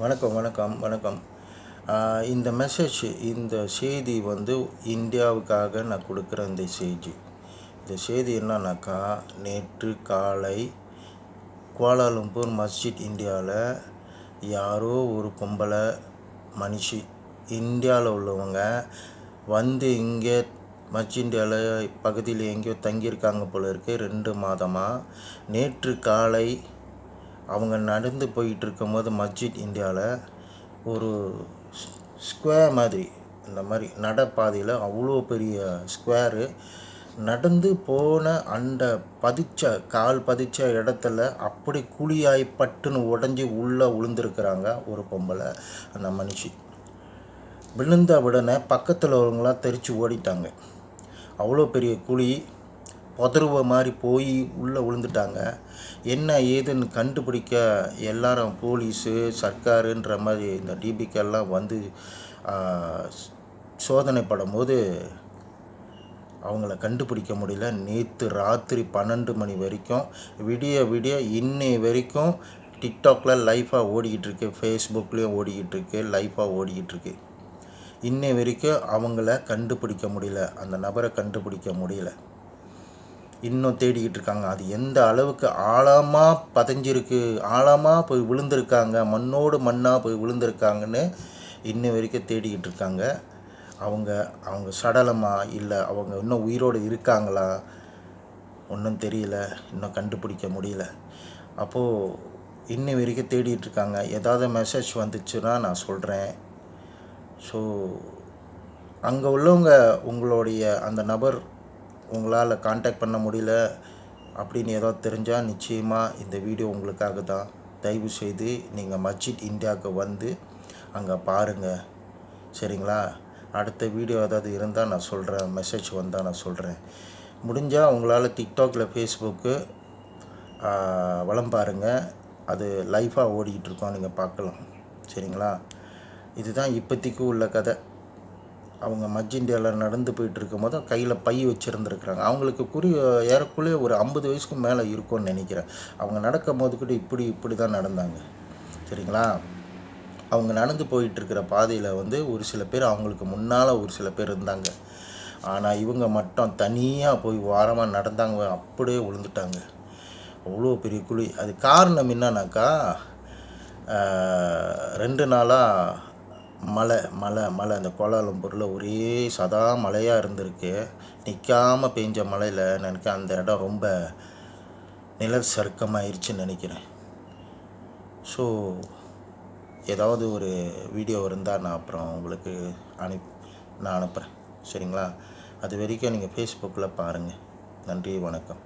வணக்கம் வணக்கம் வணக்கம். இந்த மெசேஜ் இந்த செய்தி இந்தியாவுக்காக நான் கொடுக்குற இந்த செய்தி என்னன்னாக்கா, நேற்று காலை கோலாலம்பூர் மஸ்ஜித் இந்தியாவில் யாரோ ஒரு பொம்பளை மனுஷி இந்தியாவில் உள்ளவங்க இங்கே மஸ்ஜித் இந்தியாவில் பகுதியில் எங்கேயோ தங்கியிருக்காங்க போல இருக்குது 2 மாதமாக. நேற்று காலை அவங்க நடந்து போயிட்டு இருக்கும்போது மஸ்ஜித் இந்தியாவில் ஒரு ஸ்கொயர் மாதிரி, இந்த மாதிரி நடைபாதையில் அவ்வளோ பெரிய ஸ்கொயரு, நடந்து போன அந்த கால் பதிச்ச இடத்துல அப்படி குழியாய் பட்டுன்னு உடஞ்சி உள்ளே விழுந்துருக்குறாங்க ஒரு பொம்பளை. அந்த மனுஷி விழுந்த உடனே பக்கத்தில் உள்ளவங்களாம் தெரித்து ஓடிட்டாங்க. அவ்வளோ பெரிய குழி, புதருவ மாதிரி போய் உள்ளே விழுந்துட்டாங்க. என்ன ஏதுன்னு கண்டுபிடிக்க எல்லாரும் போலீஸு சர்க்காருன்ற மாதிரி இந்த டிபிக்கெல்லாம் சோதனை படும்போது அவங்கள கண்டுபிடிக்க முடியல. நேற்று ராத்திரி 12 மணி வரைக்கும் விடிய இன்னை வரைக்கும் டிக்டாக்ல லைஃபாக ஓடிக்கிட்டுருக்கு, ஃபேஸ்புக்லேயும் ஓடிக்கிட்டுருக்கு, லைஃபாக ஓடிக்கிட்டுருக்கு. இன்னை வரைக்கும் அவங்கள கண்டுபிடிக்க முடியல, அந்த நபரை கண்டுபிடிக்க முடியல. இன்னும் தேடிக்கிட்டு இருக்காங்க. அது எந்த அளவுக்கு ஆழமாக பதிஞ்சிருக்கு, ஆழமாக போய் விழுந்திருக்காங்க, மண்ணோடு மண்ணாக போய் விழுந்திருக்காங்கன்னு இன்ன வரைக்கும் தேடிக்கிட்டு இருக்காங்க. அவங்க சடலமா இல்லை அவங்க இன்னும் உயிரோடு இருக்காங்களா ஒன்றும் தெரியல, இன்னும் கண்டுபிடிக்க முடியல. அப்போது இன்ன வரைக்கும் தேடிகிட்டு இருக்காங்க. ஏதாவது மெசேஜ் வந்துச்சுன்னா நான் சொல்கிறேன். ஸோ அங்கே உள்ளவங்க உங்களுடைய அந்த நபர் உங்களால் காண்டாக்ட் பண்ண முடியல அப்படின்னு ஏதாவது தெரிஞ்சால் நிச்சயமாக இந்த வீடியோ உங்களுக்காக தான். தயவு செய்து நீங்கள் மஸ்ஜித் இந்தியாவுக்கு அங்கே பாருங்கள், சரிங்களா? அடுத்த வீடியோ ஏதாவது இருந்தால் நான் சொல்கிறேன், மெசேஜ் வந்தால் நான் சொல்கிறேன். முடிஞ்சால் உங்களால் டிக்டாக்ல ஃபேஸ்புக்கு வலம் பாருங்கள், அது லைஃபாக ஓடிக்கிட்டு இருக்கோம், நீங்கள் பார்க்கலாம், சரிங்களா? இதுதான் இப்போதைக்கு உள்ள கதை. அவங்க மஸ்ஜித் இந்தியாவில் நடந்து போயிட்டு இருக்கும்போது கையில் பை வச்சுருந்துருக்குறாங்க. அவங்களுக்கு ஏறக்குள்ளே ஒரு 50 வயசுக்கு மேலே இருக்கும்னு நினைக்கிறேன். அவங்க நடக்கும் போது கூட இப்படி தான் நடந்தாங்க, சரிங்களா? அவங்க நடந்து போயிட்டுருக்கிற பாதையில் ஒரு சில பேர் அவங்களுக்கு முன்னால் ஒரு சில பேர் இருந்தாங்க. ஆனால் இவங்க மட்டும் தனியாக போய் வாரமாக நடந்தாங்க, அப்படியே விழுந்துட்டாங்க. அவ்வளோ பெரிய குழி. அது காரணம் என்னன்னாக்கா, 2 நாளாக மழை அந்த கோலாலம்பூரில் ஒரே சதா மழையாக இருந்திருக்கு. நிற்காமல் பெஞ்ச மழையில் எனக்கு அந்த இடம் ரொம்ப நிழல் சறுக்கமாயிருச்சுன்னு நினைக்கிறேன். ஸோ ஏதாவது ஒரு வீடியோ இருந்தால் நான் அப்புறம் உங்களுக்கு நான் அனுப்புகிறேன், சரிங்களா? அது வரைக்கும் நீங்கள் ஃபேஸ்புக்கில் பாருங்கள். நன்றி, வணக்கம்.